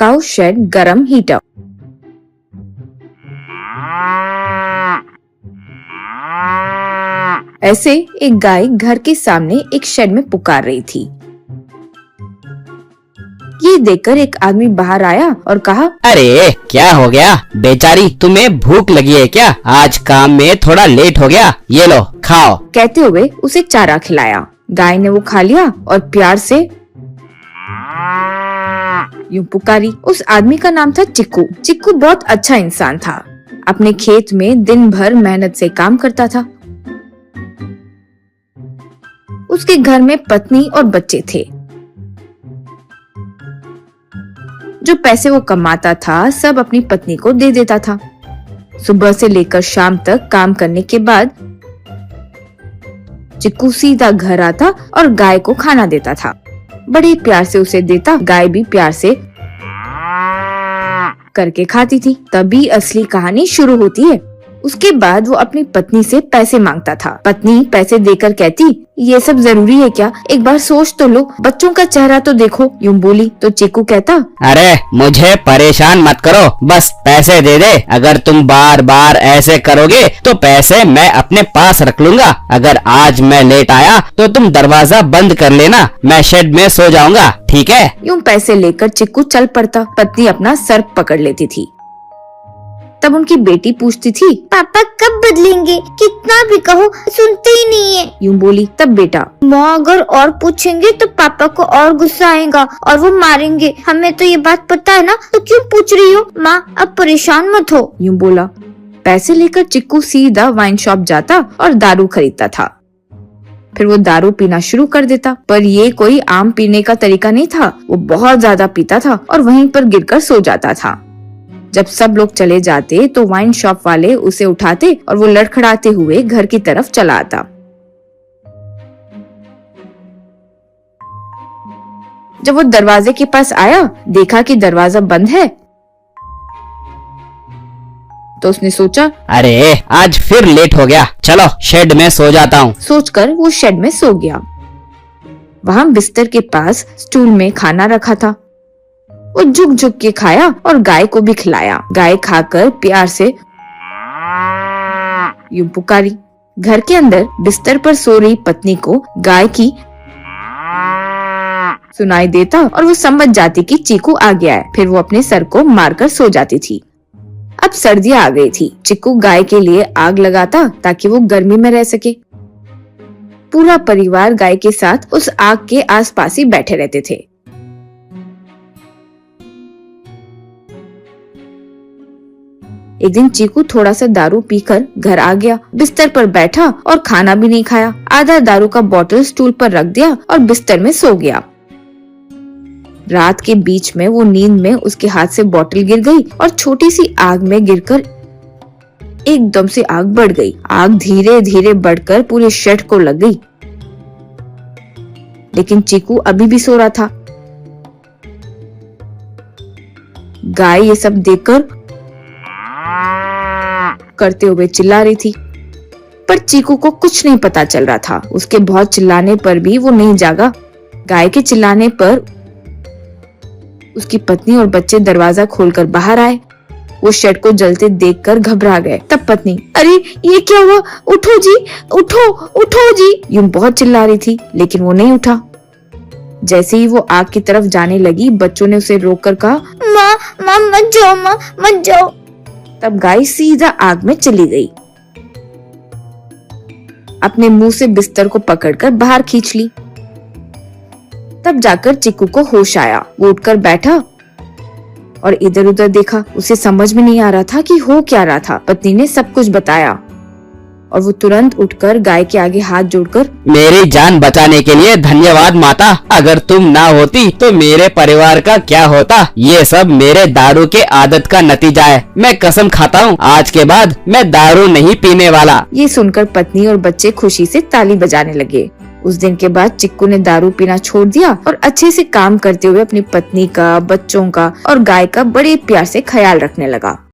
Cow shade गरम heater. ऐसे एक गाय घर के सामने एक शेड में पुकार रही थी। ये देखकर एक आदमी बाहर आया और कहा, अरे क्या हो गया बेचारी, तुम्हें भूख लगी है क्या? आज काम में थोड़ा लेट हो गया, ये लो खाओ। कहते हुए उसे चारा खिलाया। गाय ने वो खा लिया और प्यार से यूं पुकारी। उस आदमी का नाम था चिक्कू। चिक्कू बहुत अच्छा इंसान था। अपने खेत में दिन भर मेहनत से काम करता था। उसके घर में पत्नी और बच्चे थे। जो पैसे वो कमाता था सब अपनी पत्नी को दे देता था। सुबह से लेकर शाम तक काम करने के बाद चिक्कू सीधा घर आता और गाय को खाना देता था। बड़े प्यार से उसे देता। गाय भी प्यार से करके खाती थी। तभी असली कहानी शुरू होती है। उसके बाद वो अपनी पत्नी से पैसे मांगता था। पत्नी पैसे देकर कहती, ये सब जरूरी है क्या? एक बार सोच तो लो, बच्चों का चेहरा तो देखो। यूं बोली तो चिक्कू कहता, अरे मुझे परेशान मत करो, बस पैसे दे दे। अगर तुम बार बार ऐसे करोगे तो पैसे मैं अपने पास रख लूंगा। अगर आज मैं लेट आया तो तुम दरवाजा बंद कर लेना, मैं शेड में सो जाऊंगा, ठीक है? यूं पैसे लेकर चिक्कू चल पड़ता। पत्नी अपना सर पकड़ लेती थी। तब उनकी बेटी पूछती थी, पापा कब बदलेंगे? कितना भी कहो सुनते ही नहीं है। यूं बोली। तब बेटा, माँ अगर और पूछेंगे तो पापा को और गुस्सा आएगा और वो मारेंगे। हमें तो ये बात पता है ना, तो क्यों पूछ रही हो? माँ अब परेशान मत हो। यूं बोला। पैसे लेकर चिक्कू सीधा वाइन शॉप जाता और दारू खरीदता था। फिर वो दारू पीना शुरू कर देता। पर ये कोई आम पीने का तरीका नहीं था। वो बहुत ज्यादा पीता था और वहीं पर गिरकर सो जाता था। जब सब लोग चले जाते तो वाइन शॉप वाले उसे उठाते और वो लड़खड़ाते हुए घर की तरफ चला आता। जब वो दरवाजे के पास आया, देखा कि दरवाजा बंद है, तो उसने सोचा, अरे आज फिर लेट हो गया, चलो शेड में सो जाता हूँ। सोचकर वो शेड में सो गया। वहाँ बिस्तर के पास स्टूल में खाना रखा था। वो झुक झुक के खाया और गाय को भी खिलाया। गाय खाकर प्यार से यूं पुकारी। घर के अंदर बिस्तर पर सो रही पत्नी को गाय की सुनाई देता और वो समझ जाती कि चिक्कू आ गया है। फिर वो अपने सर को मारकर सो जाती थी। अब सर्दियां आ गई थी। चिक्कू गाय के लिए आग लगाता ताकि वो गर्मी में रह सके। पूरा परिवार गाय के साथ उस आग के आसपास ही बैठे रहते थे। एक दिन चिक्कू थोड़ा सा दारू पीकर घर आ गया। बिस्तर पर बैठा और खाना भी नहीं खाया। आधा दारू का बोतल स्टूल पर रख दिया और बिस्तर में सो गया। रात के बीच में वो नींद में उसके हाथ से बोतल गिर गई और छोटी सी आग में गिरकर एकदम से आग बढ़ गई। आग धीरे धीरे बढ़कर पूरे शेड को लग गई। लेकिन चिक्कू अभी भी सो रहा था। गाय ये सब देखकर करते हुए चिल्ला रही थी। पर चिक्कू को कुछ नहीं पता चल रहा था। उसके बहुत चिल्लाने पर भी वो नहीं जागा। गाय के चिल्लाने पर उसकी पत्नी और बच्चे दरवाजा खोलकर बाहर आए। वो शेड को जलते देखकर घबरा गए। तब पत्नी, अरे ये क्या हुआ? उठो जी, उठो उठो जी, यूं बहुत चिल्ला रही थी। लेकिन वो नहीं उठा। जैसे ही वो आग की तरफ जाने लगी, बच्चों ने उसे रोककर कहा, माँ माँ मत जाओ, माँ मत जाओ। तब गाय सीधा आग में चली गई। अपने मुंह से बिस्तर को पकड़कर बाहर खींच ली। तब जाकर चिक्कू को होश आया। वो उठकर बैठा और इधर उधर देखा। उसे समझ में नहीं आ रहा था कि हो क्या रहा था। पत्नी ने सब कुछ बताया और वो तुरंत उठकर गाय के आगे हाथ जोड़कर, मेरी जान बचाने के लिए धन्यवाद माता। अगर तुम ना होती तो मेरे परिवार का क्या होता? ये सब मेरे दारू के आदत का नतीजा है। मैं कसम खाता हूँ, आज के बाद मैं दारू नहीं पीने वाला। ये सुनकर पत्नी और बच्चे खुशी से ताली बजाने लगे। उस दिन के बाद चिक्कू ने दारू पीना छोड़ दिया और अच्छे से काम करते हुए अपनी पत्नी का, बच्चों का और गाय का बड़े प्यार से ख्याल रखने लगा।